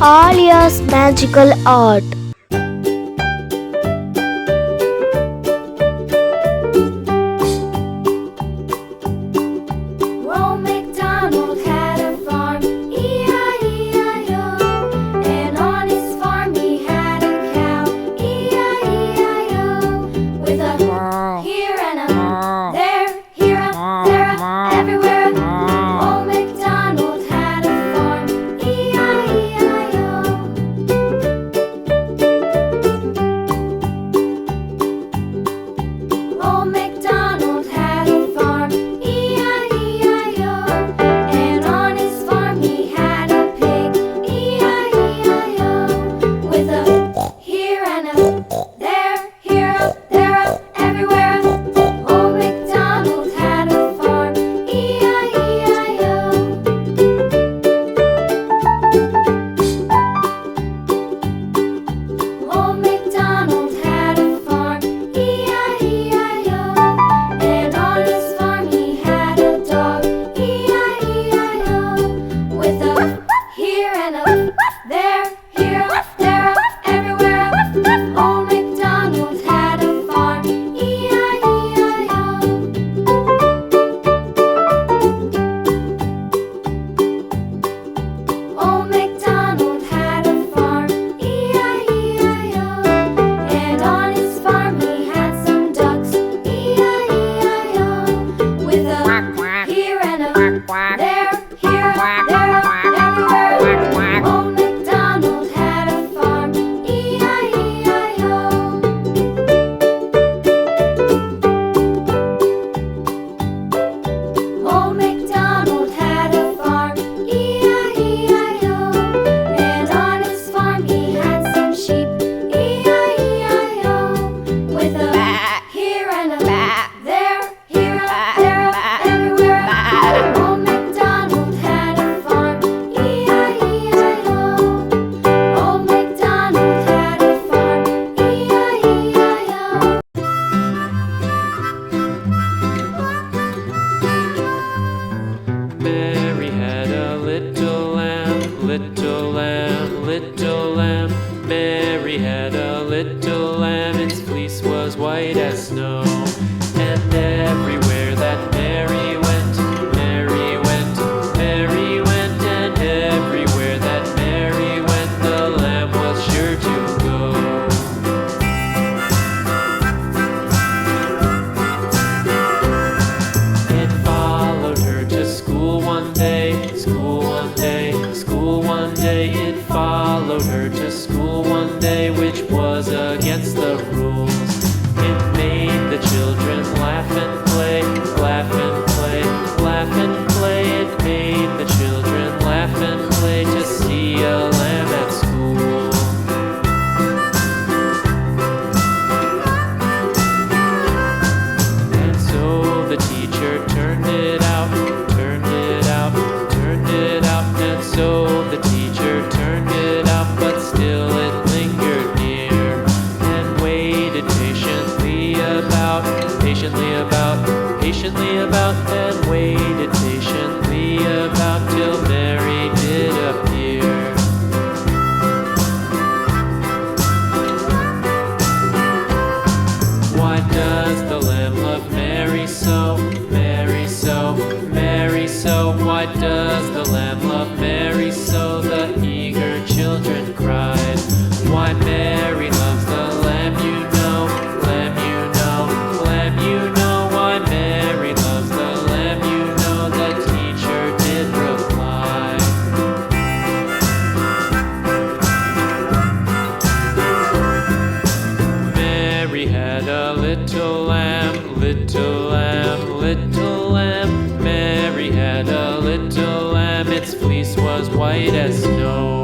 Alias Magical Art. Old MacDonald had a farm, E-I-E-I-O. And on his farm he had a cow, E-I-E-I-O. With a here and a there, here a, there a, everywhere. Old MacDonald had a farm, E-I-E-I-O. Old MacDonald had a farm, E-I-E-I-O. And on his farm he had a pig, E-I-E-I-O. With a here and a there, here a, there a, everywhere. Old MacDonald had a farm, E-I-E-I-O. Old MacDonald had a farm, E-I-E-I-O. And on his farm he had a dog, E-I-E-I-O. With a here and a there, here a, there a, everywhere. Old MacDonald had a farm, E-I-E-I-O. Old MacDonald had a farm, E-I-E-I-O. And on his farm he had some ducks, E-I-E-I-O. With a here and a there, here a, there a, everywhere. Old MacDonald had a farm, E-I-E-I-O. Old MacDonald had a farm, E-I-E-I-O. And on his farm he had some sheep, E-I-E-I-O. With a here and a there, here a, there a, everywhere. Old MacDonald had a farm, E-I-E-I-O. Old MacDonald had a farm, E-I-E-I-O. Mary had a little lamb, little lamb, little lamb. Mary had a little lamb, its fleece was white as snow. And everywhere that Mary went, Mary went, Mary went. And everywhere that Mary went, the lamb was sure to go. It followed her to school one day, school one day, school one day. It followed her to school one day, which was against the rules. It made the children laugh and play, laugh and play, laugh and play. It made the children laugh and play to see a lamb at school. And so the teacher turned it out, turned it out, turned it out. And so the teacher turned it out, but still it lingered near and waited patiently about, patiently about, patiently about, and waited patiently about till Mary did appear. Why does the lamb love Mary so, Mary so, Mary so? Why does the lamb love Mary so? The eager children cried. Why Mary loves the lamb, you know, lamb, you know, lamb, you know. Why Mary loves the lamb, you know, the teacher did reply. Mary had a little lamb, little lamb, little lamb. Mary had a little lamb, its fleece was white as snow.